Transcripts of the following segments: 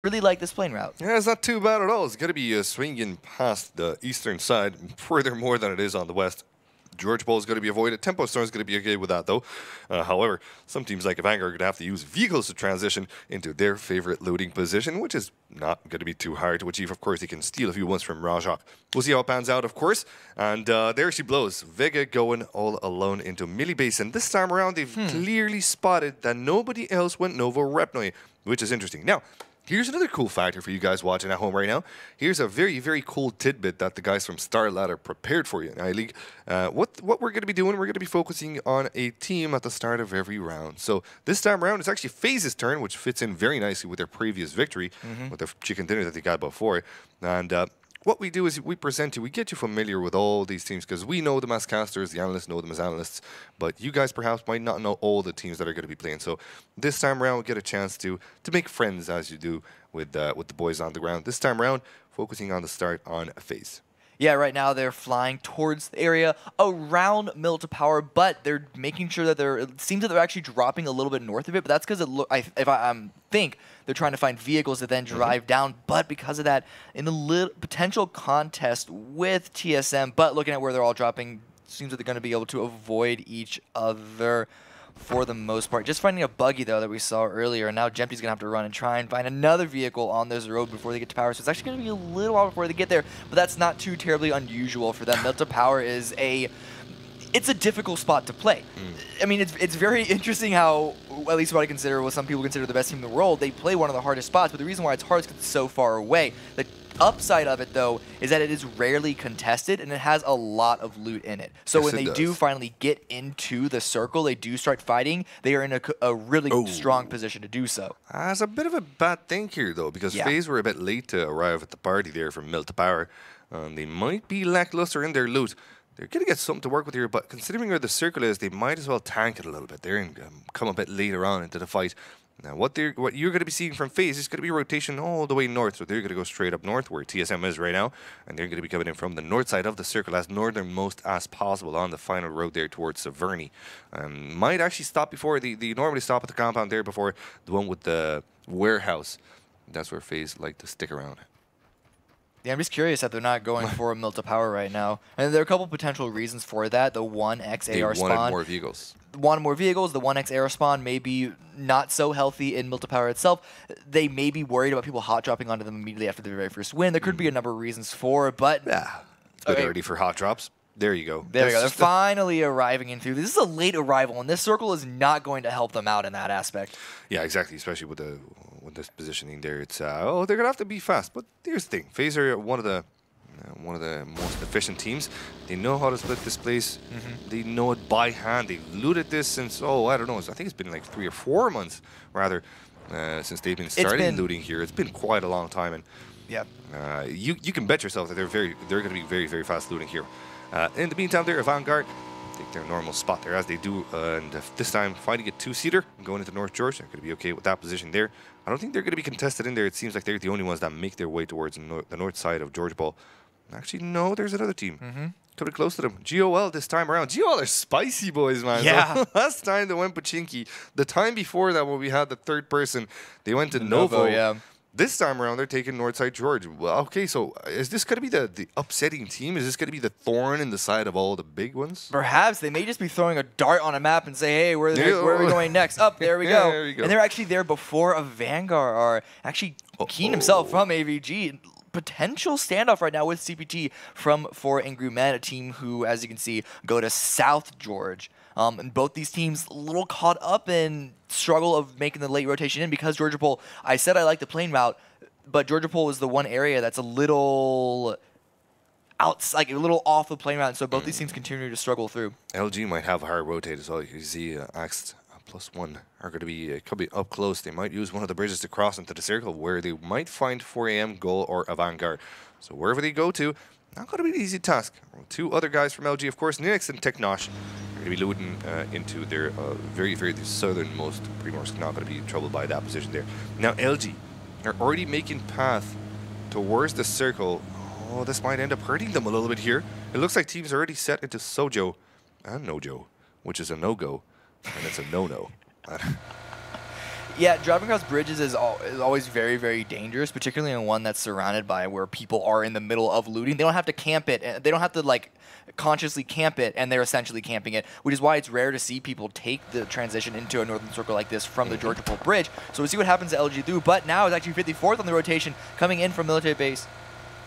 really like this plane route. Yeah, it's not too bad at all. It's going to be swinging past the eastern side further more than it is on the west. George Ball is going to be avoided. Tempo Storm is going to be okay with that, though. However, some teams like Vanguard are going to have to use vehicles to transition into their favorite looting position, which is not going to be too hard to achieve. Of course, they can steal a few ones from Rajak. We'll see how it pans out, of course. And there she blows. Vega going all alone into Millie Basin. This time around, they've clearly spotted that nobody else went Novo Repnoi, which is interesting. Now, here's another cool factor for you guys watching at home right now. Here's a very, very cool tidbit that the guys from StarLadder prepared for you in iLeague. What we're going to be doing, we're going to be focusing on a team at the start of every round. So this time around, it's actually FaZe's turn, which fits in very nicely with their previous victory, with the chicken dinner that they got before. And what we do is we get you familiar with all these teams because we know them as casters, the analysts know them as analysts, but you guys perhaps might not know all the teams that are going to be playing. So this time around, we get a chance to make friends as you do with the boys on the ground. This time around, focusing on the start on FaZe. Yeah, right now they're flying towards the area around Mill to Power, but they're making sure that it seems that they're actually dropping a little bit north of it, but that's because I think they're trying to find vehicles to then drive down, but because of that, in a potential contest with TSM, but looking at where they're all dropping, seems that they're going to be able to avoid each other for the most part. Just finding a buggy, though, that we saw earlier, and now Jempty's going to have to run and try and find another vehicle on this road before they get to Power. So it's actually going to be a little while before they get there, but that's not too terribly unusual for them. Mill to Power is it's a difficult spot to play. I mean, it's very interesting how, at least what I consider, what some people consider the best team in the world, they play one of the hardest spots, but the reason why it's hard is because it's so far away. The upside of it, though, is that it is rarely contested, and it has a lot of loot in it. So when they do finally get into the circle, they do start fighting, they are in a really strong position to do so. That's a bit of a bad thing here, though, because FaZe were a bit late to arrive at the party there from Mill to Power. They might be lackluster in their loot. They're going to get something to work with here, but considering where the circle is, they might as well tank it a little bit there and come a bit later on into the fight. Now, what you're going to be seeing from FaZe is going to be rotation all the way north, so they're going to go straight up north where TSM is right now, and they're going to be coming in from the north side of the circle as northernmost as possible on the final road there towards Severny. Might actually stop before, they normally stop at the compound there before the one with the warehouse. That's where FaZe like to stick around. Yeah, I'm just curious that they're not going for a Mill to Power right now. And there are a couple potential reasons for that. The 1x AR spawn. They wanted more vehicles. Wanted more vehicles. The 1x AR spawn may be not so healthy in Mill to Power itself. They may be worried about people hot dropping onto them immediately after their very first win. There could be a number of reasons for it, but... Yeah, it's good already for hot drops. There you go. There we go. They're finally arriving in through. This is a late arrival, and this circle is not going to help them out in that aspect. Yeah, exactly, especially with this positioning there. It's they're gonna have to be fast. But here's the thing: FaZe are one of the most efficient teams. They know how to split this place. They know it by hand. They've looted this since I don't know. I think it's been like 3 or 4 months rather since they've been starting looting here. It's been quite a long time, and you can bet yourself that they're going to be very, very fast looting here. In the meantime, they're Vanguard. Take their normal spot there as they do, and this time finding a 2-seater and going into North George. They're going to be okay with that position there. I don't think they're going to be contested in there. It seems like they're the only ones that make their way towards the north side of George Ball. Actually, no, there's another team. Coming close to them. GOL this time around. GOL are spicy boys, man. Yeah. So last time they went Pachinki. The time before that when we had the third person, they went to Novo. Yeah. This time around, they're taking Northside George. Well, okay, so is this going to be the upsetting team? Is this going to be the thorn in the side of all the big ones? Perhaps. They may just be throwing a dart on a map and say, hey, where are we going next? Up, there we go. There you go. And they're actually there before a Vanguard are actually Keen himself from AVG. Potential standoff right now with CPT from For Angry Men, a team who, as you can see, go to South George. And both these teams a little caught up in struggle of making the late rotation in because Georgia Pole, I said I like the plane route, but Georgia Pole is the one area that's a little like a little off the plane route, so both these teams continue to struggle through. LG might have a hard rotate as well. You see Axed +1 are going to be could be up close. They might use one of the bridges to cross into the circle where they might find 4 AM, Goal, or a Vanguard. So wherever they go to, not going to be an easy task. 2 other guys from LG, of course, Ninix and Technosh, are going to be looting into their very, very southernmost Primorsk. Not going to be in trouble by that position there. Now LG are already making path towards the circle. Oh, this might end up hurting them a little bit here. It looks like teams are already set into Sojo and Nojo, which is a no-go, and it's a no-no. Yeah, driving across bridges is always very, very dangerous, particularly in one that's surrounded by where people are in the middle of looting. They don't have to camp it. They don't have to like consciously camp it, and they're essentially camping it, which is why it's rare to see people take the transition into a northern circle like this from the Georgia Pole Bridge. So we'll see what happens to LG through, but now it's actually 54th on the rotation, coming in from military base.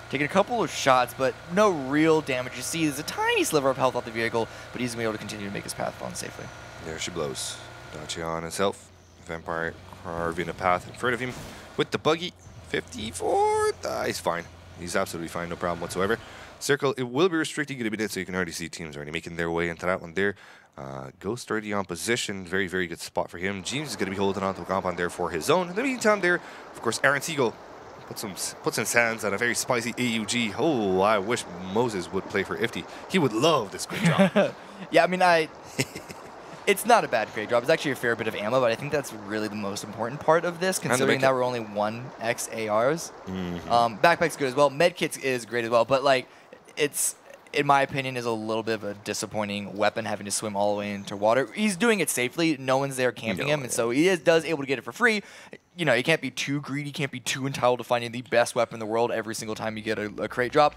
Taking a couple of shots, but no real damage. You see there's a tiny sliver of health off the vehicle, but he's going to be able to continue to make his path on safely. There she blows. Dacian himself. Vampire carving a path in front of him with the buggy. 54. He's fine. He's absolutely fine. No problem whatsoever. Circle, it will be restricting you a bit, so you can already see teams already making their way into that one there. Ghost already on position. Very, very good spot for him. James is going to be holding on to a compound there for his own. In the meantime there, of course, Aaron Siegel puts some hands on a very spicy AUG. Oh, I wish Moses would play for Ifty. He would love this great drop. Yeah, I mean, it's not a bad great drop. It's actually a fair bit of ammo, but I think that's really the most important part of this, considering that we're only 1x ARs. Backpack's good as well. Medkits is great as well, but like, it's, in my opinion, is a little bit of a disappointing weapon, having to swim all the way into water. He's doing it safely. No one's there camping him, and so he does able to get it for free. You know, you can't be too greedy. You can't be too entitled to finding the best weapon in the world every single time you get a crate drop.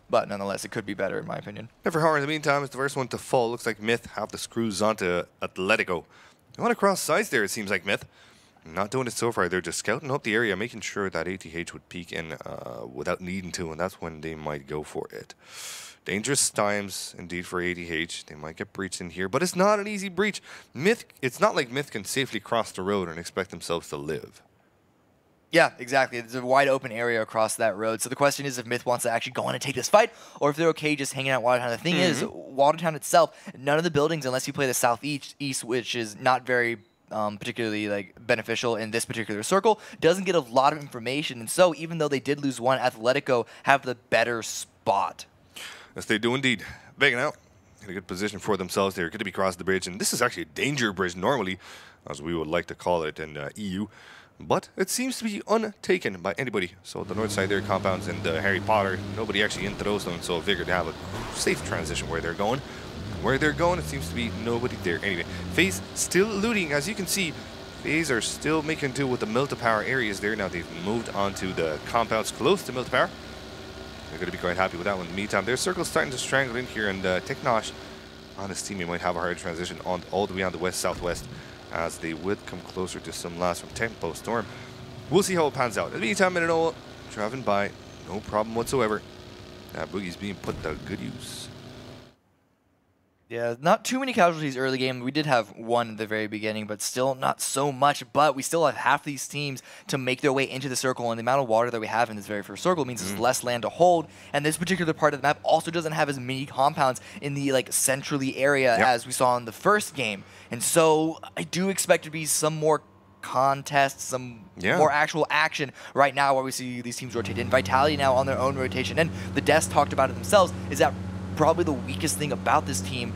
But nonetheless, it could be better, in my opinion. Never hard. In the meantime, it's the first one to fall. Looks like Myth have the screws onto Atletico. They want to cross sides there, it seems like Myth. Not doing it so far. They're just scouting up the area, making sure that ATH would peek in without needing to, and that's when they might go for it. Dangerous times, indeed, for ATH. They might get breached in here, but it's not an easy breach. Myth, it's not like Myth can safely cross the road and expect themselves to live. Yeah, exactly. There's a wide open area across that road. So the question is if Myth wants to actually go on and take this fight, or if they're okay just hanging out in Watertown. The thing is, Watertown itself, none of the buildings, unless you play the southeast, which is not very particularly like beneficial in this particular circle, doesn't get a lot of information. And so even though they did lose one, Atletico have the better spot. Yes, they do indeed. Backing out in a good position for themselves. They're going to be crossing the bridge, and this is actually a danger bridge normally, as we would like to call it in EU. But it seems to be untaken by anybody. So the north side there, compounds and Harry Potter, nobody actually into those ones, so I figured to have a safe transition where they're going. Where they're going, it seems to be nobody there. Anyway, FaZe still looting, as you can see. FaZe are still making do with the Milta-Power areas there. Now they've moved on to the compounds close to Milta-Power. They're going to be quite happy with that one. In the meantime, their circle's starting to strangle in here, and Teknosh on his team might have a hard transition on all the way on the west-southwest, as they would come closer to some loss from Tempo Storm. We'll see how it pans out. In the meantime, Minanoa driving by, no problem whatsoever. That Boogie's being put to good use. Yeah, not too many casualties early game. We did have one at the very beginning, but still not so much. But we still have half these teams to make their way into the circle, and the amount of water that we have in this very first circle means there's less land to hold. And this particular part of the map also doesn't have as many compounds in the like centrally area as we saw in the first game. And so I do expect to be some more contests, some more actual action right now where we see these teams rotate in. Vitality now on their own rotation, and the Devs talked about it themselves, is that probably the weakest thing about this team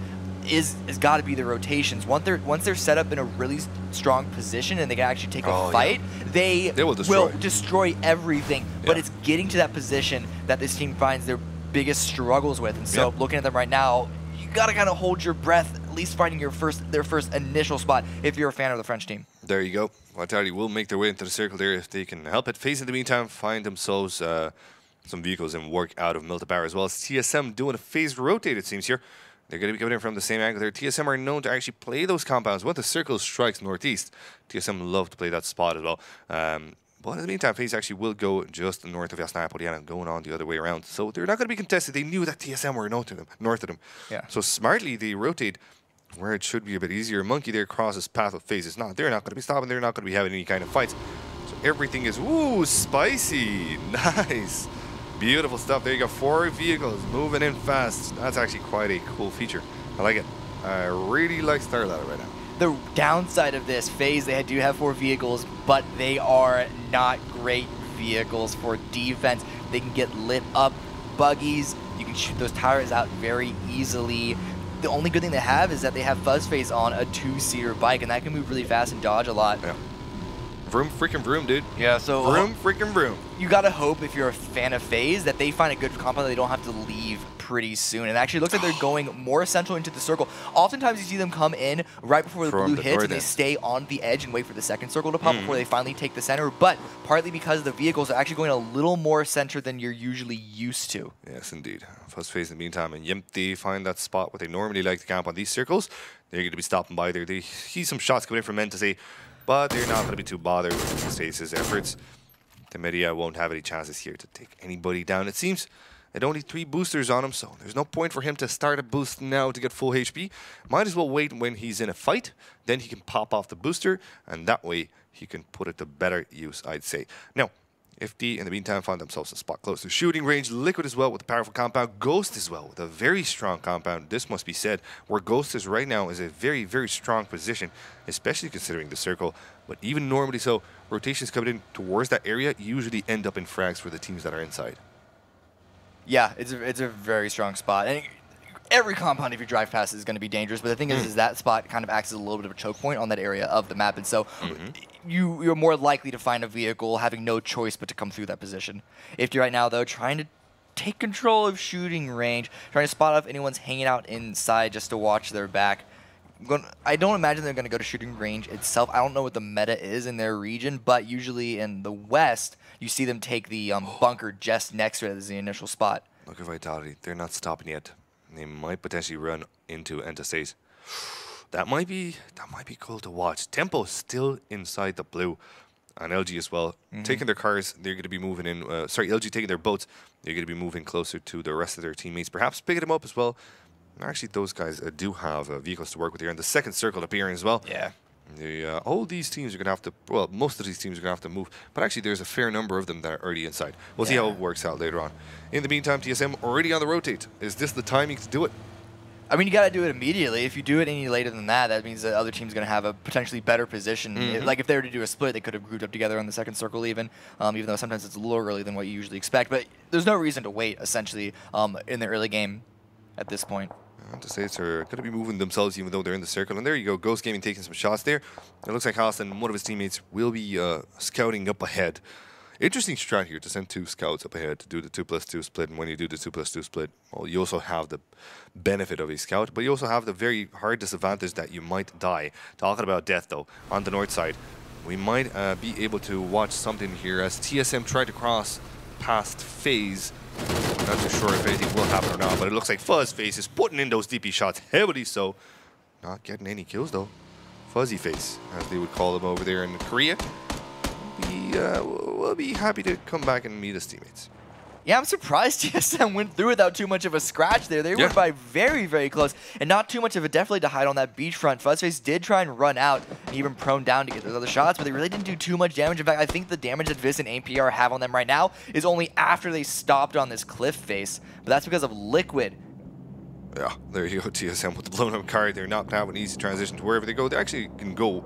is got to be the rotations. Once they're set up in a really strong position and they can actually take a fight, they will destroy everything. But it's getting to that position that this team finds their biggest struggles with. And so looking at them right now, you got to kind of hold your breath, at least finding their first initial spot if you're a fan of the French team. There you go. Vitality will make their way into the circle there if they can help it. FaZe in the meantime find themselves some vehicles and work out of Milta-Power, as well as TSM doing a phase rotate, it seems here. They're going to be coming in from the same angle there. TSM are known to actually play those compounds. When the circle strikes northeast, TSM love to play that spot as well. But in the meantime, FaZe actually will go just north of Jasnaya Poliana, going on the other way around. So they're not going to be contested. They knew that TSM were north of them. Yeah. So smartly, they rotate where it should be a bit easier. Monkey there crosses path with FaZe. It's not. They're not going to be stopping. They're not going to be having any kind of fights. So everything is, ooh, spicy. Nice. Beautiful stuff. There you go. 4 vehicles moving in fast. That's actually quite a cool feature. I like it. I really like StarLadder right now. The downside of this, FaZe, they do have 4 vehicles, but they are not great vehicles for defense. They can get lit up. Buggies, you can shoot those tires out very easily. The only good thing they have is that they have Fuzz Face on a 2-seater bike, and that can move really fast and dodge a lot. Yeah. Vroom freaking vroom, dude. Yeah, so Vroom freaking vroom. you gotta hope if you're a fan of FaZe that they find a good compound that they don't have to leave pretty soon. And actually, it looks like they're going more central into the circle. Oftentimes, you see them come in right before the blue hits, and they stay on the edge and wait for the second circle to pop before they finally take the center. But partly because the vehicles are actually going a little more center than you're usually used to. Yes, indeed. FaZe in the meantime, and Yempty find that spot where they normally like to camp on these circles. They're going to be stopping by there. They see some shots coming in from Entity, but they're not going to be too bothered with Stasis' efforts. The Media won't have any chances here to take anybody down, it seems. They only 3 boosters on him, so there's no point for him to start a boost now to get full HP. Might as well wait when he's in a fight, then he can pop off the booster, and that way he can put it to better use, I'd say. Now, FD in the meantime found themselves a spot close to shooting range. Liquid as well with a powerful compound. Ghost as well with a very strong compound. This must be said, where Ghost is right now is a very, very strong position, especially considering the circle. But even normally so, rotations coming in towards that area usually end up in frags for the teams that are inside. Yeah, it's a very strong spot. And every compound, if you drive past, is going to be dangerous. But the thing is that spot kind of acts as a little bit of a choke point on that area of the map. And so you're more likely to find a vehicle having no choice but to come through that position. If you're right now, though, trying to take control of shooting range, trying to spot out if anyone's hanging out inside just to watch their back. I don't imagine they're going to go to shooting range itself. I don't know what the meta is in their region, but usually in the West, you see them take the bunker just next to it as the initial spot. Look at Vitality. They're not stopping yet. They might potentially run into Entastace. That might be cool to watch. Tempo still inside the blue. And LG as well. Taking their cars, they're going to be moving in. LG taking their boats, they're going to be moving closer to the rest of their teammates. Perhaps picking them up as well. Actually, those guys do have vehicles to work with here. And the second circle appearing as well. Yeah. All these teams are going to have to, well, most of these teams are going to have to move. But actually, there's a fair number of them that are already inside. We'll see how it works out later on. In the meantime, TSM already on the rotate. Is this the timing to do it? I mean, you got to do it immediately. If you do it any later than that, that means the other team's going to have a potentially better position. Like if they were to do a split, they could have grouped up together on the second circle even though sometimes it's a little early than what you usually expect. But there's no reason to wait, essentially, in the early game at this point. To say it's going to be moving themselves even though they're in the circle. And there you go, Ghost Gaming taking some shots there. It looks like Haas and one of his teammates will be scouting up ahead. Interesting strat here to send 2 scouts up ahead to do the 2+2 split. And when you do the 2+2 split, well, you also have the benefit of a scout, but you also have the very hard disadvantage that you might die. Talking about death, though, on the north side, we might be able to watch something here as TSM tried to cross past FaZe. Not too sure if anything will happen or not, but it looks like FaZe is putting in those DP shots, heavily so. Not getting any kills, though. Fuzzy Face, as they would call them over there in Korea. We'll be happy to come back and meet his teammates. Yeah, I'm surprised TSM went through without too much of a scratch there. They went by very, very close, and not too much of a definitely to hide on that beachfront. Fuzzface did try and run out, and even prone down to get those other shots, but they really didn't do too much damage. In fact, I think the damage that Vis and APR have on them right now is only after they stopped on this cliff face, but that's because of Liquid. Yeah, there you go, TSM with the blown up card. They're not going to have an easy transition to wherever they go. They actually can go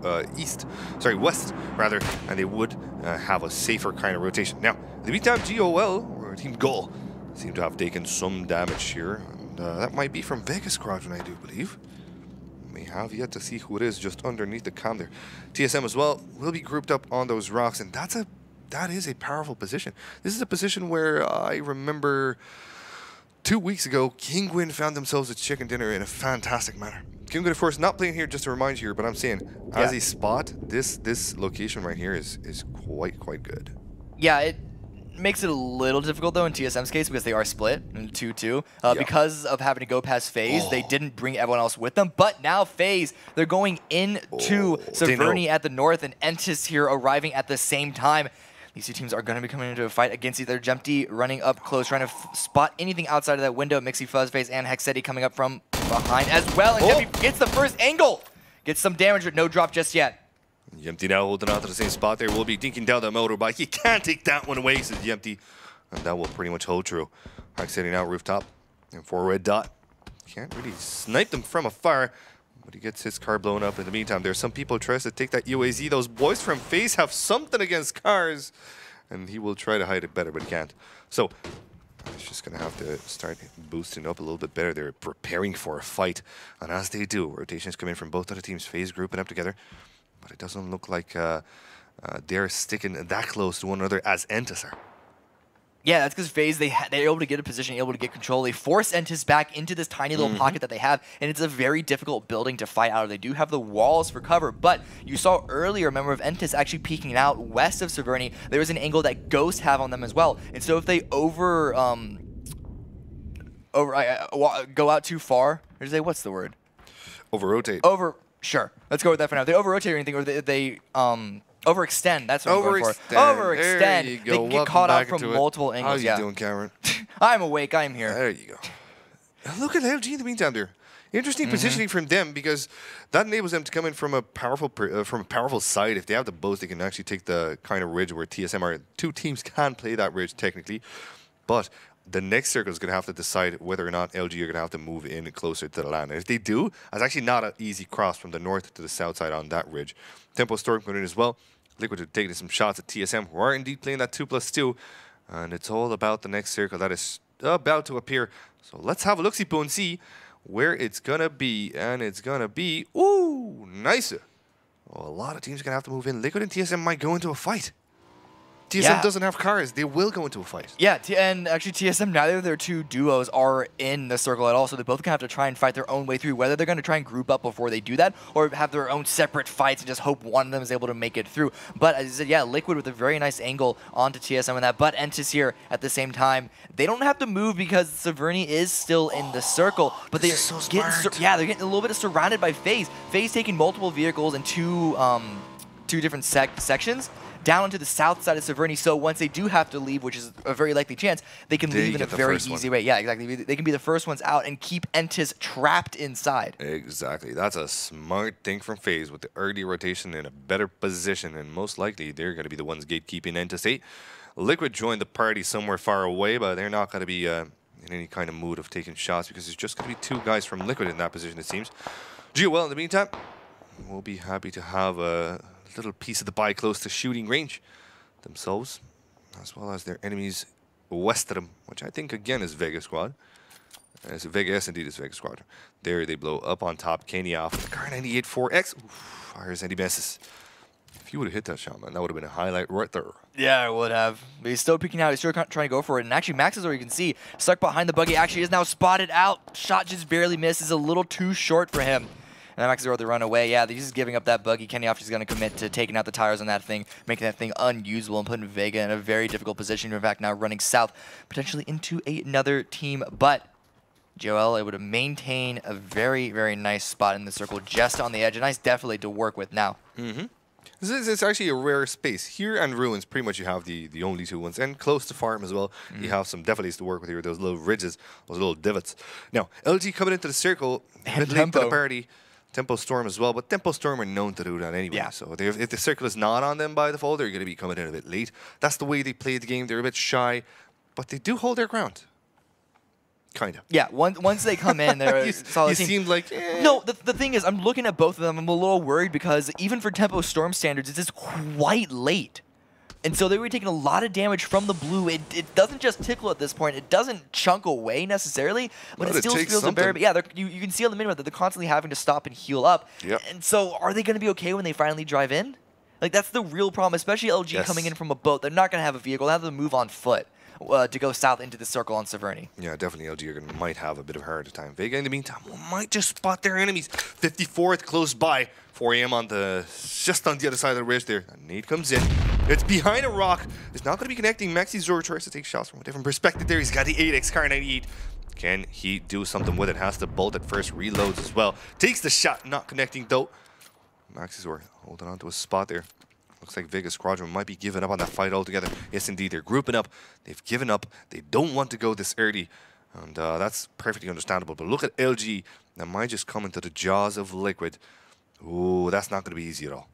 west, rather, and they would have a safer kind of rotation. Now, in the meantime, GOL, or Team Goal, seem to have taken some damage here. And that might be from Vegas Squadron, I do believe. We have yet to see who it is just underneath the cam there. TSM as well will be grouped up on those rocks, and that is a powerful position. This is a position where I remember 2 weeks ago, Kinguin found themselves a chicken dinner in a fantastic manner. Kinguin, of course, not playing here just to remind you here, but I'm saying, as a spot, this location right here is quite good. Yeah, it makes it a little difficult, though, in TSM's case, because they are split in 2-2. Because of having to go past FaZe, they didn't bring everyone else with them. But now FaZe, they're going into Severny at the north, and Entis here arriving at the same time. These 2 teams are going to be coming into a fight against either Jempty running up close, trying to spot anything outside of that window. Mixie, Fuzzface, and Hexetti coming up from behind as well. And Jempty gets the first angle. Gets some damage, but no drop just yet. Yempty now holding on to the same spot there. Will be dinking down the motorbike. He can't take that one away, says Yempty. And that will pretty much hold true. Hexetti now rooftop. And 4 red dot. Can't really snipe them from afar. But he gets his car blown up in the meantime. There's some people who try to take that UAZ. Those boys from FaZe have something against cars. And he will try to hide it better, but he can't. So he's just going to have to start boosting up a little bit better. They're preparing for a fight. And as they do, rotations come in from both of the teams. FaZe grouping up together. But it doesn't look like they're sticking that close to one another as Entis are. Yeah, that's because FaZe, they're able to get a position, able to get control. They force Entis back into this tiny little pocket that they have, and it's a very difficult building to fight out of. They do have the walls for cover, but you saw earlier a member of Entis actually peeking out west of Severny. There was an angle that Ghost have on them as well. And so if they go out too far, or say, what's the word? Over-rotate. Sure. Let's go with that for now. If they over-rotate or anything, or they overextend. That's what I'm going for. Overextend. There you go. They can get Welcome caught out back from into it. multiple angles. How you doing, Cameron? I'm awake. I'm here. There you go. Look at LG in the meantime there. Interesting positioning from them because that enables them to come in from a powerful side. If they have the boats, they can actually take the kind of ridge where TSM are. Two teams can play that ridge technically, but the next circle is going to have to decide whether or not LG are going to have to move in closer to the land. And if they do, it's actually not an easy cross from the north to the south side on that ridge. Tempo Storm going in as well. Liquid are taking some shots at TSM, who are indeed playing that 2+2. And it's all about the next circle that is about to appear. So let's have a look-see and see where it's going to be. And it's going to be, ooh, nice. Well, a lot of teams are going to have to move in. Liquid and TSM might go into a fight. TSM doesn't have cars. They will go into a fight. Yeah, and actually TSM, neither of their two duos are in the circle at all, so they're both going to have to try and fight their own way through, whether they're going to try and group up before they do that or have their own separate fights and just hope one of them is able to make it through. But as I said, yeah, Liquid with a very nice angle onto TSM and that, but Entis here at the same time. They don't have to move because Severny is still in the circle, but they're so they're getting a little bit surrounded by FaZe. FaZe taking multiple vehicles in two different sections down to the south side of Severny, so once they do have to leave, which is a very likely chance, they can leave in a very easy way. Yeah, exactly. They can be the first ones out and keep Entis trapped inside. Exactly. That's a smart thing from FaZe with the early rotation in a better position, and most likely they're going to be the ones gatekeeping Entis 8. Liquid joined the party somewhere far away, but they're not going to be in any kind of mood of taking shots because there's just going to be two guys from Liquid in that position, it seems. Well, in the meantime, we'll be happy to have a little piece of the pie close to shooting range themselves, as well as their enemies west of them, which I think again is Vega Squad. It's Vegas, indeed, it's Vega Squad. There they blow up on top. Kenny off the car 98 4X. Oof, fires and he misses. If you would have hit that shot, man, that would have been a highlight right there. Yeah, I would have. But he's still peeking out. He's still trying to go for it. And actually, Max is where you can see, stuck behind the buggy, actually is now spotted out. Shot just barely misses, a little too short for him. And Max Zero, they run away. Yeah, he's just giving up that buggy. Kenny is going to commit to taking out the tires on that thing, making that thing unusable and putting Vega in a very difficult position. In fact, now running south, potentially into another team. But Joel able to maintain a very, very nice spot in the circle just on the edge. A nice definitely to work with now. It's actually a rare space. Here and Ruins, pretty much you have the only two ones. And close to Farm as well. You have some definitely to work with here. Those little ridges, those little divots. Now, LG coming into the circle, a bit late to the party. Tempo Storm as well, but Tempo Storm are known to do that anyway. Yeah. So if the circle is not on them by default, they're going to be coming in a bit late. That's the way they play the game. They're a bit shy, but they do hold their ground. Kind of. Yeah, once they come in, they're a solid team. Seemed like, No, the thing is, I'm looking at both of them. I'm a little worried because even for Tempo Storm standards, it's just quite late. And so they were taking a lot of damage from the blue. It doesn't just tickle at this point. It doesn't chunk away necessarily, but it still feels a very... Yeah, you can see on the minimap that they're constantly having to stop and heal up. Yep. And so are they going to be okay when they finally drive in? Like, that's the real problem, especially LG coming in from a boat. They're not going to have a vehicle. They have to move on foot to go south into the circle on Severny. Yeah, definitely LG might have a bit of a harder time. Vega, in the meantime, might just spot their enemies. 54th close by. 4 a.m. on just on the other side of the ridge there. And Nate comes in. It's behind a rock. It's not going to be connecting. Maxi Zoro tries to take shots from a different perspective there. He's got the 8X car 98. Can he do something with it? Has to bolt it first. Reloads as well. Takes the shot. Not connecting though. Maxi Zoro holding on to a spot there. Looks like Vega Squadron might be giving up on that fight altogether. Yes, indeed. They're grouping up. They've given up. They don't want to go this early. And that's perfectly understandable. But look at LG. That might just come into the jaws of Liquid. Ooh, that's not going to be easy at all.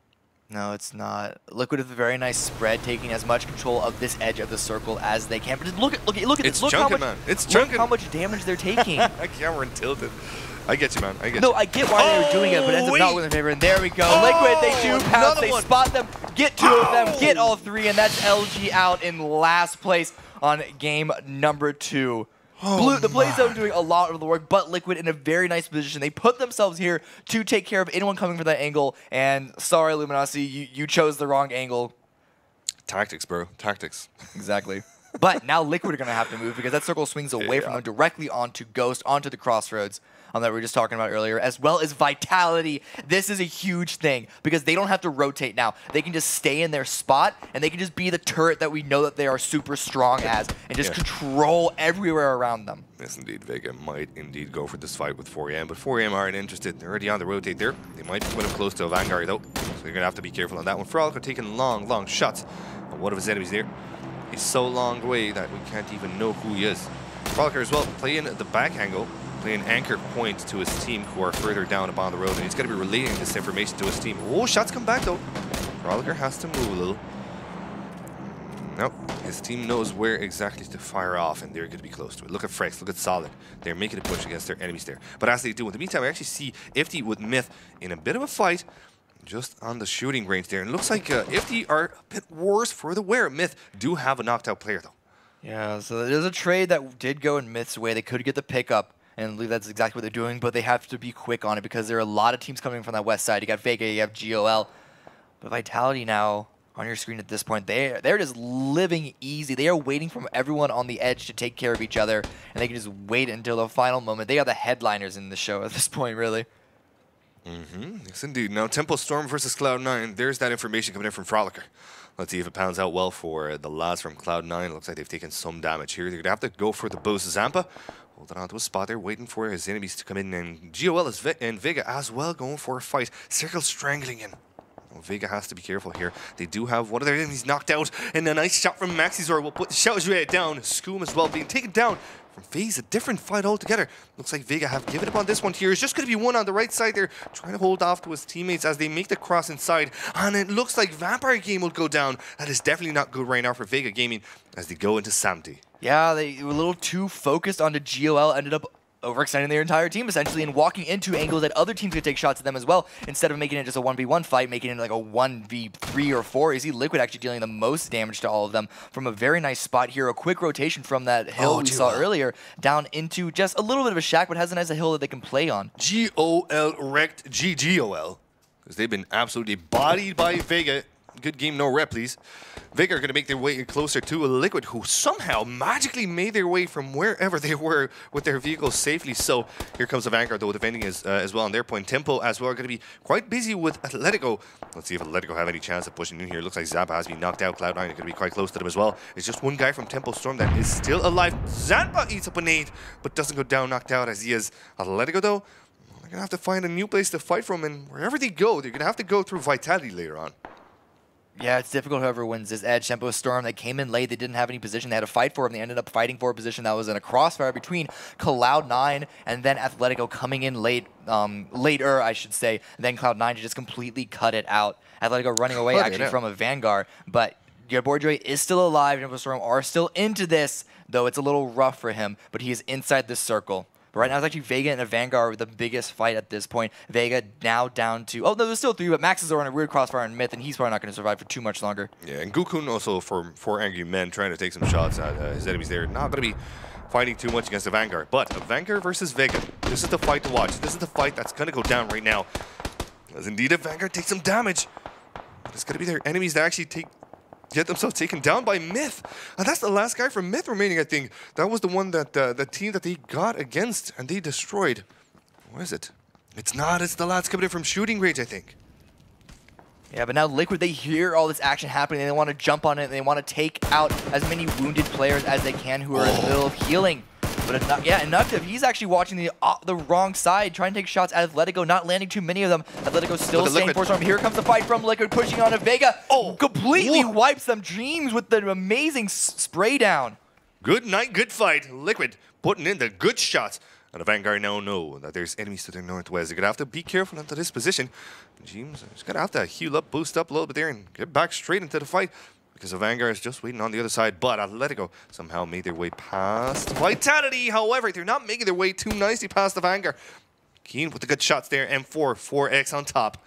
No, it's not. Liquid with a very nice spread, taking as much control of this edge of the circle as they can. But just look at this. Look how much damage they're taking. Cameron tilted. I get you, man. I get you. No, I get why they were doing it, but it ends up not with their favor. And there we go. Liquid, they do pounce. They spot them, get two of them, get all three, and that's LG out in last place on game number 2. Blue, the play zone doing a lot of the work, but Liquid in a very nice position. They put themselves here to take care of anyone coming from that angle, and sorry, Luminosity, you chose the wrong angle. Tactics, bro. Tactics. Exactly. But now Liquid are going to have to move because that circle swings away from them directly onto Ghost, onto the Crossroads that we were just talking about earlier, as well as Vitality. This is a huge thing because they don't have to rotate now. They can just stay in their spot, and they can just be the turret that we know that they are super strong as and just control everywhere around them. Yes, indeed. Vega might indeed go for this fight with 4AM, but 4AM aren't interested. They're already on the rotate there. They might put him close to a Vanguard, though, so you're going to have to be careful on that one. Frolic are taking long shots on one of his enemies there. He's so long away that we can't even know who he is. Frolic as well, playing the back angle, playing anchor point to his team who are further down upon the road, and he's going to be relaying this information to his team. Oh, shots come back, though. Frolic has to move a little. Nope, his team knows where exactly to fire off, and they're going to be close to it. Look at Frex, look at Solid. They're making a push against their enemies there. But as they do, in the meantime, we actually see Ifty with Myth in a bit of a fight, just on the shooting range there. And it looks like Ifty are a bit worse for the wear. Myth do have a knocked out player, though. Yeah, so there's a trade that did go in Myth's way. They could get the pickup, and I believe that's exactly what they're doing, but they have to be quick on it because there are a lot of teams coming from that west side. You got Vega, you have GOL. But Vitality now, on your screen at this point, they're just living easy. They are waiting for everyone on the edge to take care of each other, and they can just wait until the final moment. They are the headliners in the show at this point, really. Yes, indeed. Now, Tempo Storm versus Cloud9. There's that information coming in from Frolicer. Let's see if it pounds out well for the lads from Cloud9. Looks like they've taken some damage here. They're going to have to go for the Bose Zampa. Holding on to a spot there, waiting for his enemies to come in. And GOL and Vega as well going for a fight. Circle strangling in. Vega has to be careful here. They do have one of their enemies knocked out. And a nice shot from Maxizor will put the Shout Red down. Skoom as well being taken down from FaZe. A different fight altogether. Looks like Vega have given up on this one here. It's just going to be one on the right side there, trying to hold off to his teammates as they make the cross inside. And it looks like Vampire Game will go down. That is definitely not good right now for Vega Gaming as they go into Samti. Yeah, they were a little too focused onto GOL, ended up overextending their entire team essentially and walking into angles that other teams could take shots at them as well instead of making it just a 1v1 fight, making it like a 1v3 or 4. You see Liquid actually dealing the most damage to all of them from a very nice spot here. A quick rotation from that hill we saw earlier down into just a little bit of a shack, but has a nice hill that they can play on. GOL wrecked GGOL because they've been absolutely bodied by Vega. Good game, no rep, please. Vega are going to make their way closer to a Liquid, who somehow magically made their way from wherever they were with their vehicles safely. So here comes the Vanguard, though, defending as well on their point. Tempo as well are going to be quite busy with Atletico. Let's see if Atletico have any chance of pushing in here. Looks like Zappa has been knocked out. Cloud9 are going to be quite close to them as well. It's just one guy from Tempo Storm that is still alive. Zappa eats up a nade, but doesn't go down knocked out as he is. Atletico, though, they're going to have to find a new place to fight from, and wherever they go, they're going to have to go through Vitality later on. Yeah, it's difficult whoever wins this edge. Tempo Storm, they came in late, they didn't have any position, they had to fight for him. They ended up fighting for a position that was in a crossfire between Cloud9 and then Atletico coming in late, later, I should say, and then Cloud9 to just completely cut it out. Atletico running away actually from a Vanguard, but your boy Joy is still alive. Tempo Storm are still into this, though it's a little rough for him, but he is inside this circle. But right now it's actually Vega and a Vanguard with the biggest fight at this point. Vega now down to... Oh, no, there's still 3, but Max is on a weird crossfire on Myth, and he's probably not going to survive for too much longer. Yeah, and Gukun also for Angry Men trying to take some shots at his enemies there. Not going to be fighting too much against the Vanguard. But a Vanguard versus Vega. This is the fight to watch. This is the fight that's going to go down right now. As indeed a Vanguard takes some damage. It's going to be their enemies that actually get themselves taken down by Myth. And that's the last guy from Myth remaining, I think. That was the one that the team that they got against and they destroyed. What is it? It's not. It's the lads coming in from shooting range, I think. Yeah, but now Liquid, they hear all this action happening, and they want to jump on it, and they want to take out as many wounded players as they can who are in the middle of healing. But Inactive, he's actually watching the wrong side, trying to take shots at Atletico, not landing too many of them. Atletico still staying for Storm. Here comes the fight from Liquid, pushing on a Vega. Oh, completely wipes them dreams with the amazing spray down. Good night, good fight. Liquid putting in the good shots. And the Vanguard now know that there's enemies to their northwest. They're going to have to be careful into this position. James is going to have to heal up, boost up a little bit there, and get back straight into the fight. Because the Vanguard is just waiting on the other side. But Atletico somehow made their way past Vitality. However, they're not making their way too nicely past the Vanguard. Keen with the good shots there. M4, 4X on top.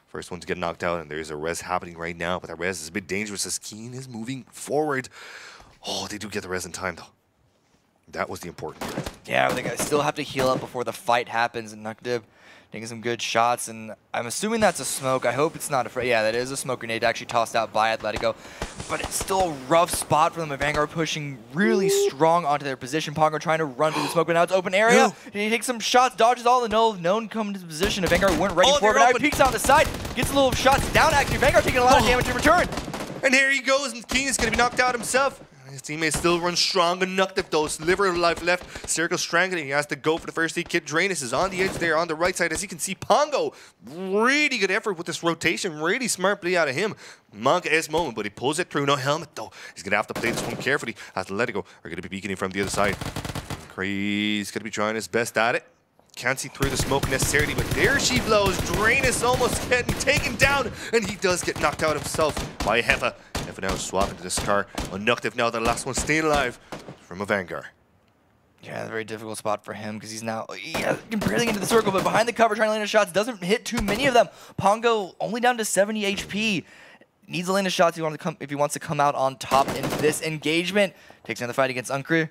First one to get knocked out. And there's a res happening right now. But that res is a bit dangerous as Keen is moving forward. Oh, they do get the res in time, though. That was the important part. Yeah, they still have to heal up before the fight happens. And Nukdib taking some good shots, and I'm assuming that's a smoke. I hope it's not a... Yeah, that is a smoke grenade actually tossed out by Atletico. But it's still a rough spot for them. Vanguard pushing really strong onto their position. Pongo trying to run through the smoke, but now it's open area. He takes some shots, dodges all the known come to position. And Vanguard weren't ready for it, but now he peeks out the side, gets a little shots down actually. Vanguard taking a lot of damage in return. And here he goes, and King is going to be knocked out himself. His teammates still run strong enough to those sliver of life left. Circle strangling. He has to go for the first aid kit. Drainus is on the edge there on the right side. As you can see, Pongo, really good effort with this rotation. Really smart play out of him. Monk-esque moment, but he pulls it through. No helmet, though. He's going to have to play this one carefully. Atletico are going to be beaking him from the other side. He's going to be trying his best at it. Can't see through the smoke necessarily, but there she blows. Drainus almost getting taken down, and he does get knocked out himself by Heffa. Heffa now swapping to this car. Unnuctive now, the last one staying alive from a Vanguard. Yeah, a very difficult spot for him because he's now barely into the circle, but behind the cover trying to land his shots. Doesn't hit too many of them. Pongo only down to 70 HP. Needs to land his shots if he wants to come out on top in this engagement. Takes another fight against Uncre.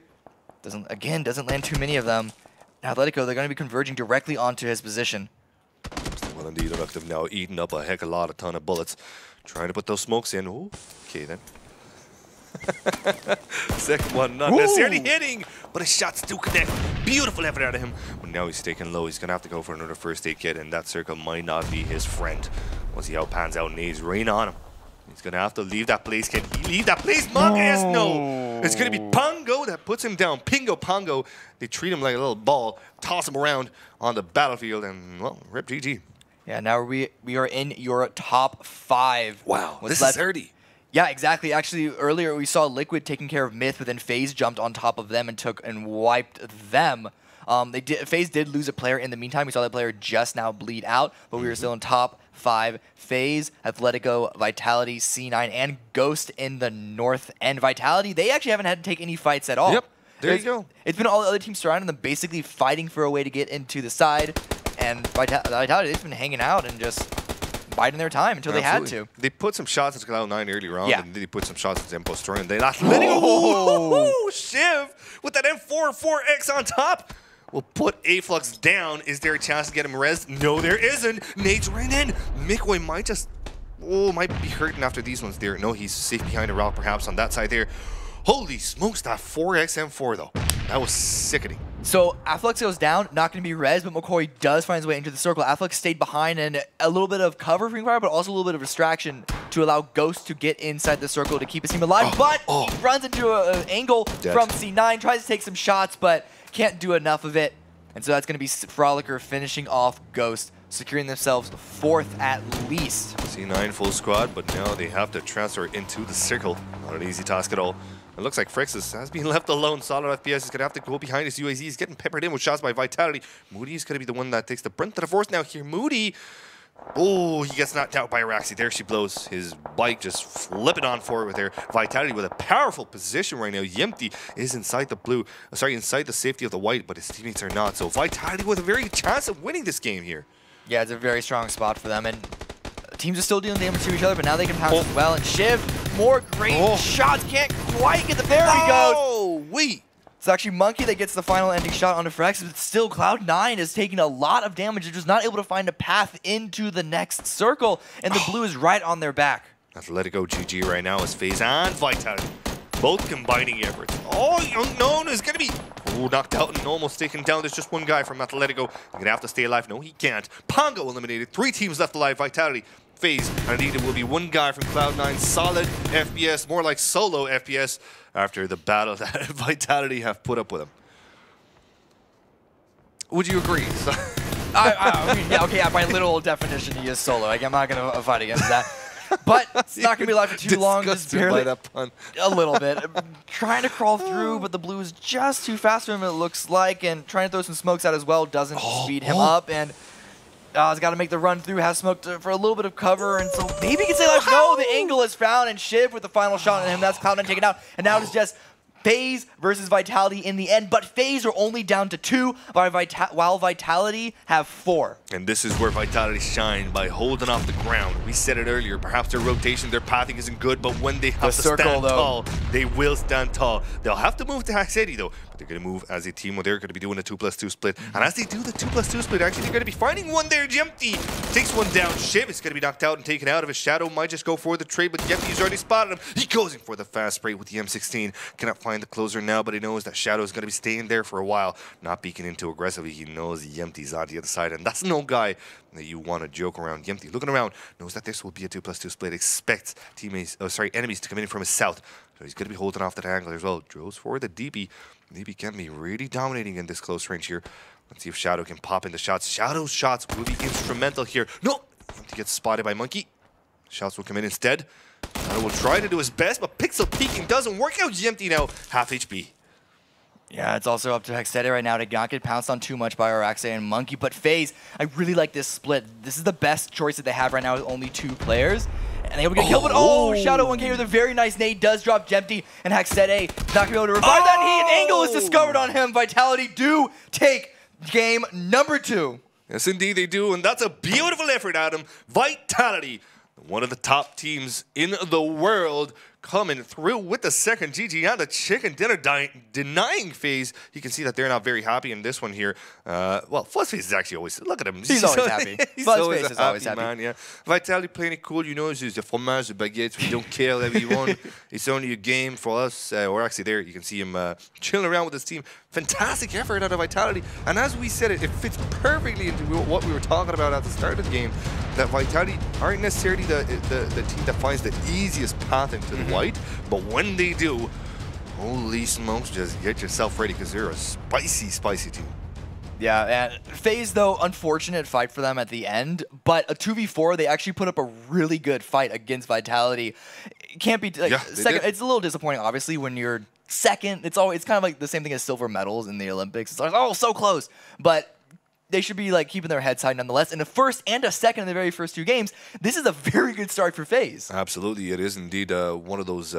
Doesn't land too many of them. Now Atletico, they're going to be converging directly onto his position. Well, indeed, Unnuctive now eating up a ton of bullets. Trying to put those smokes in. Ooh, okay then. Second one not necessarily hitting, but his shots do connect. Beautiful effort out of him. But now he's taking low. He's going to have to go for another first aid kit, and that circle might not be his friend. We'll see how it pans out. Nades rain on him. He's going to have to leave that place. Can he leave that place? Monk-esque, no. It's going to be Pongo that puts him down. Pingo Pongo. They treat him like a little ball, toss him around on the battlefield, and, well, rip GG. Yeah, now we are in your top 5. Wow, this is early. Yeah, exactly. Actually, earlier we saw Liquid taking care of Myth, but then FaZe jumped on top of them and wiped them. FaZe did lose a player in the meantime. We saw that player just now bleed out, but we were still in top 5. FaZe, Atletico, Vitality, C9, and Ghost in the north. And Vitality, they actually haven't had to take any fights at all. Yep, there you go. It's been all the other teams surrounding them, basically fighting for a way to get into the side. And Vitality, they've been hanging out and just biding their time until they had to. They put some shots at Cloud9 earlier on, and they put some shots at Zempo Story, and they let Shiv with that M4-4X on top. Will put Aflux down. Is there a chance to get him res? No, there isn't. Nade's right in. Mikwoy might just... might be hurting after these ones there. No, he's safe behind a rock perhaps on that side there. Holy smokes, that 4X M4 though. That was sickening. So Afflux goes down, not going to be res, but McCoy does find his way into the circle. Afflux stayed behind and a little bit of cover for fire, but also a little bit of distraction to allow Ghost to get inside the circle to keep his team alive. He runs into an angle from C9, tries to take some shots, but can't do enough of it. And so that's going to be Frolicker finishing off Ghost, securing themselves 4th at least. C9 full squad, but now they have to transfer into the circle. Not an easy task at all. It looks like Frexus has been left alone. Solid FPS is going to have to go behind his UAZ. He's getting peppered in with shots by Vitality. Moody is going to be the one that takes the brunt of the force now here. Moody, he gets knocked out by Araxi. There she blows. His bike just flipping on forward with her. Vitality with a powerful position right now. Yempty is inside the blue. Inside the safety of the white, but his teammates are not. So Vitality with a very good chance of winning this game here. Yeah, it's a very strong spot for them. And teams are still dealing damage to each other, but now they can pounce as well. And Shiv, more great shots. Can't quite get the... There he goes. It's actually Monkey that gets the final ending shot onto Frex, but still Cloud9 is taking a lot of damage. They're just not able to find a path into the next circle, and the blue is right on their back. Atletico GG right now is FaZe and Vitality. Both combining efforts. Unknown is going to be knocked out and almost taken down. There's just one guy from Atletico. He's going to have to stay alive. No, he can't. Pongo eliminated. 3 teams left alive. Vitality, FaZe, and indeed it will be one guy from Cloud9. Solid FPS, more like solo FPS after the battle that Vitality have put up with him. Would you agree? I mean, yeah, okay, by literal definition, he is solo. Like, I'm not going to fight against that. But it's not going to be alive for too long. Just barely, a little bit. Trying to crawl through, but the blue is just too fast for him, it looks like. And trying to throw some smokes out as well doesn't speed him up. And he's got to make the run through, has smoked for a little bit of cover. And so maybe he can stay alive. No, the angle is found. And Shiv with the final shot on him. That's Cloud9 taken out. And now it's just FaZe versus Vitality in the end, but FaZe are only down to 2, while Vitality have 4. And this is where Vitality shine by holding off the ground. We said it earlier, perhaps their rotation, their pathing isn't good, but when they have to stand tall, they will stand tall. They'll have to move to Hack City though, but They're going to move as a team. Well, they're going to be doing a 2+2 split. And as they do the 2+2 split, actually, they're going to be finding one there. Yempty takes one down. Shiv is going to be knocked out and taken out of it. Shadow might just go for the trade, but Yempty's already spotted him. He goes in for the fast spray with the M16. Cannot find the closer now, but he knows that Shadow is going to be staying there for a while. Not peeking in too aggressively. He knows Yempty's on the other side, and that's no guy that you want to joke around. Yempty looking around, knows that this will be a 2+2 split. Expects enemies to come in from his south. So he's going to be holding off that angle as well. Drills for the DP. DP can be really dominating in this close range here. Let's see if Shadow can pop in the shots. Shadow's shots will be instrumental here. No! He gets spotted by Monkey. Shots will come in instead. Shadow will try to do his best, but pixel peeking doesn't work out. Yempty now, half HP. Yeah, it's also up to Hextede right now to not get pounced on too much by Araxe and Monkey. But FaZe, I really like this split. This is the best choice that they have right now with only 2 players. And they will get killed, but Shadow 1K with a very nice nade does drop Yempty, and Hextede not going to be able to revive that. And an angle is discovered on him. Vitality do take game number 2. Yes, indeed they do, and that's a beautiful effort, Adam. Vitality, one of the top teams in the world, coming through with the second GG on the chicken dinner, denying FaZe. You can see that they're not very happy in this one here. Well, FaZe is actually always, look at him. He's always happy. FaZe is always happy. Man, yeah. Vitality playing it cool, you know, it's the fromage, the baguettes, we don't care whatever you want. It's only a game for us. Or actually there, you can see him chilling around with his team. Fantastic effort out of Vitality. And as we said, it fits perfectly into what we were talking about at the start of the game, that Vitality aren't necessarily the team that finds the easiest path into the white, but when they do, holy smokes, just get yourself ready because they're a spicy, spicy team. Yeah, and FaZe, though, unfortunate fight for them at the end, but a 2v4, they actually put up a really good fight against Vitality. It can't be like, second. It's a little disappointing, obviously, when you're second. It's kind of like the same thing as silver medals in the Olympics. It's like, oh, so close, but they should be like keeping their heads high nonetheless. In a first and a second in the very first 2 games, this is a very good start for FaZe. Absolutely, it is indeed one of those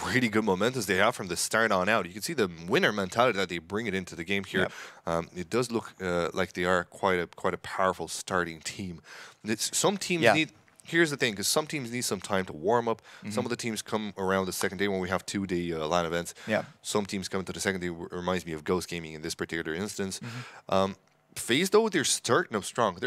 really good momentum they have from the start on out. You can see the winner mentality that they bring it into the game here. Yep. It does look like they are quite a powerful starting team. Some teams need. Here's the thing, because some teams need some time to warm up. Some of the teams come around the second day when we have 2-day LAN events. Yeah. Some teams come into the second day. Reminds me of Ghost Gaming in this particular instance. FaZe, though, they're starting up strong.